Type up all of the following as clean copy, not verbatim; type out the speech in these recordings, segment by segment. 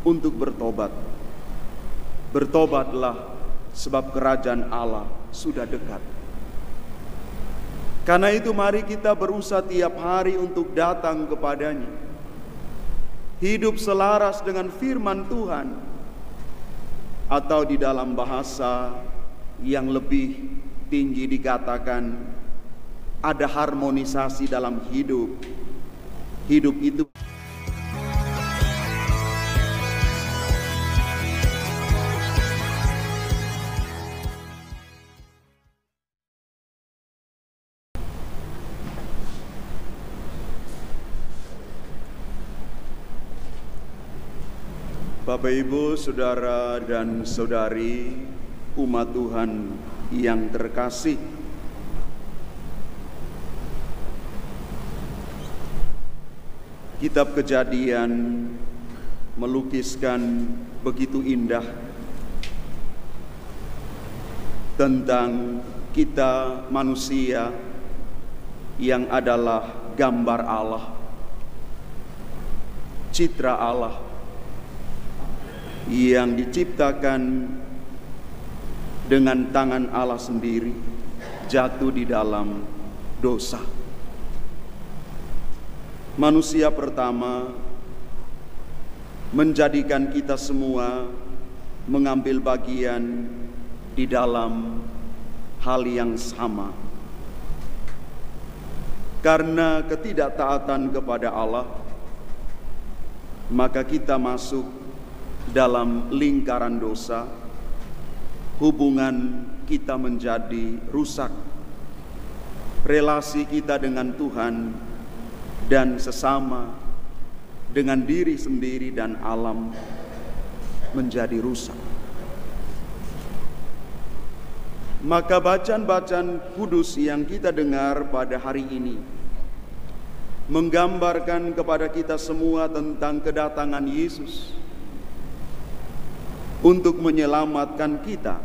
untuk bertobat. Bertobatlah, sebab kerajaan Allah sudah dekat. Karena itu mari kita berusaha tiap hari untuk datang kepadanya. Hidup selaras dengan firman Tuhan, atau di dalam bahasa yang lebih tinggi dikatakan ada harmonisasi dalam hidup. Hidup itu Bapak, Ibu, Saudara dan Saudari, umat Tuhan yang terkasih, Kitab Kejadian melukiskan begitu indah tentang kita manusia yang adalah gambar Allah, citra Allah, yang diciptakan dengan tangan Allah sendiri, jatuh di dalam dosa. Manusia pertama menjadikan kita semua mengambil bagian di dalam hal yang sama. Karena ketidaktaatan kepada Allah, maka kita masuk dalam lingkaran dosa, hubungan kita menjadi rusak, relasi kita dengan Tuhan dan sesama, dengan diri sendiri dan alam menjadi rusak. Maka bacaan-bacaan kudus yang kita dengar pada hari ini menggambarkan kepada kita semua tentang kedatangan Yesus untuk menyelamatkan kita.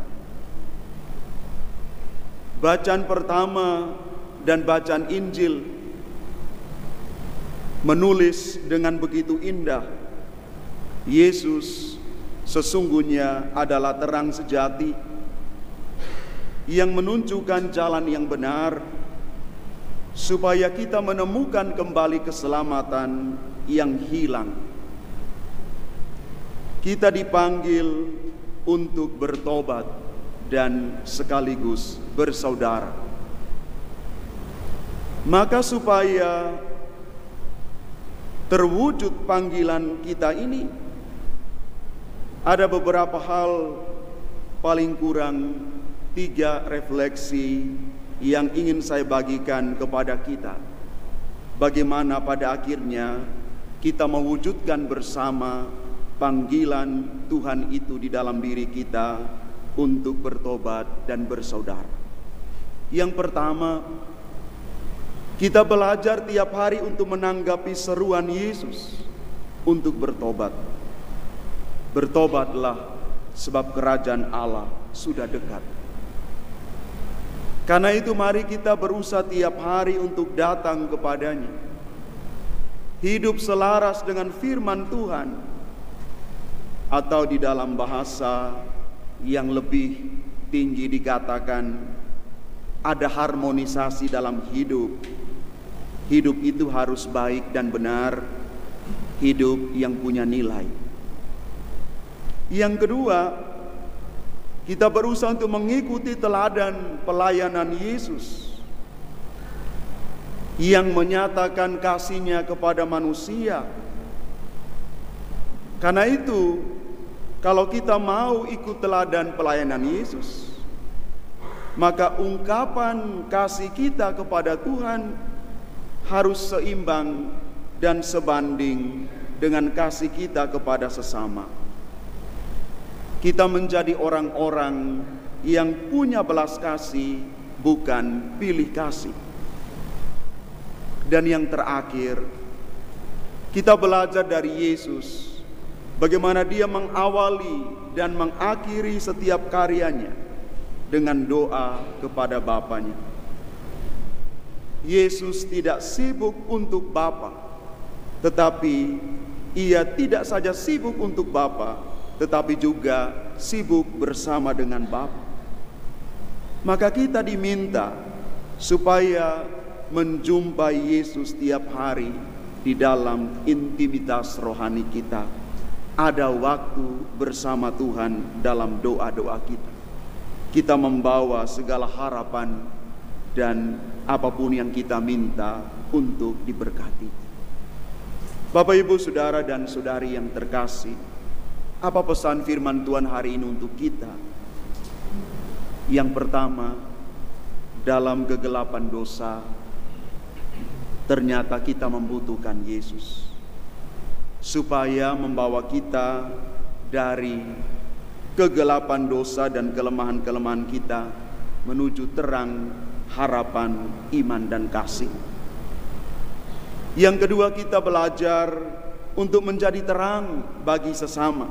Bacaan pertama dan bacaan Injil menulis dengan begitu indah, Yesus sesungguhnya adalah terang sejati yang menunjukkan jalan yang benar supaya kita menemukan kembali keselamatan yang hilang. Kita dipanggil untuk bertobat dan sekaligus bersaudara. Maka supaya terwujud panggilan kita ini, ada beberapa hal, paling kurang 3 refleksi yang ingin saya bagikan kepada kita. Bagaimana pada akhirnya kita mewujudkan bersama panggilan Tuhan itu di dalam diri kita untuk bertobat dan bersaudara. Yang pertama, kita belajar tiap hari untuk menanggapi seruan Yesus untuk bertobat. Bertobatlah, sebab kerajaan Allah sudah dekat. Karena itu mari kita berusaha tiap hari untuk datang kepadanya. Hidup selaras dengan firman Tuhan, atau di dalam bahasa yang lebih tinggi dikatakan ada harmonisasi dalam hidup. Hidup itu harus baik dan benar, hidup yang punya nilai. Yang kedua, kita berusaha untuk mengikuti teladan pelayanan Yesus yang menyatakan kasih-Nya kepada manusia. Karena itu, kalau kita mau ikut teladan pelayanan Yesus, maka ungkapan kasih kita kepada Tuhan harus seimbang dan sebanding dengan kasih kita kepada sesama. Kita menjadi orang-orang yang punya belas kasih, bukan pilih kasih. Dan yang terakhir, kita belajar dari Yesus bagaimana Dia mengawali dan mengakhiri setiap karyanya dengan doa kepada Bapanya. Yesus tidak sibuk untuk Bapa, tetapi ia tidak saja sibuk untuk Bapa, tetapi juga sibuk bersama dengan Bapa. Maka kita diminta supaya menjumpai Yesus tiap hari di dalam intimitas rohani kita. Ada waktu bersama Tuhan dalam doa-doa kita. Kita membawa segala harapan dan apapun yang kita minta untuk diberkati. Bapak, Ibu, Saudara dan Saudari yang terkasih, apa pesan firman Tuhan hari ini untuk kita? Yang pertama, dalam kegelapan dosa, ternyata kita membutuhkan Yesus supaya membawa kita dari kegelapan dosa dan kelemahan-kelemahan kita menuju terang harapan, iman, dan kasih. Yang kedua, kita belajar untuk menjadi terang bagi sesama,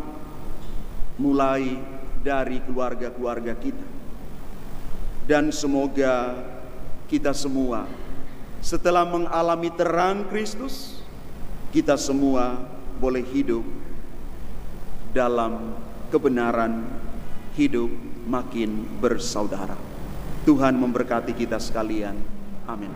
mulai dari keluarga-keluarga kita. Dan semoga kita semua setelah mengalami terang Kristus, kita semua boleh hidup dalam kebenaran, hidup makin bersaudara. Tuhan memberkati kita sekalian. Amin.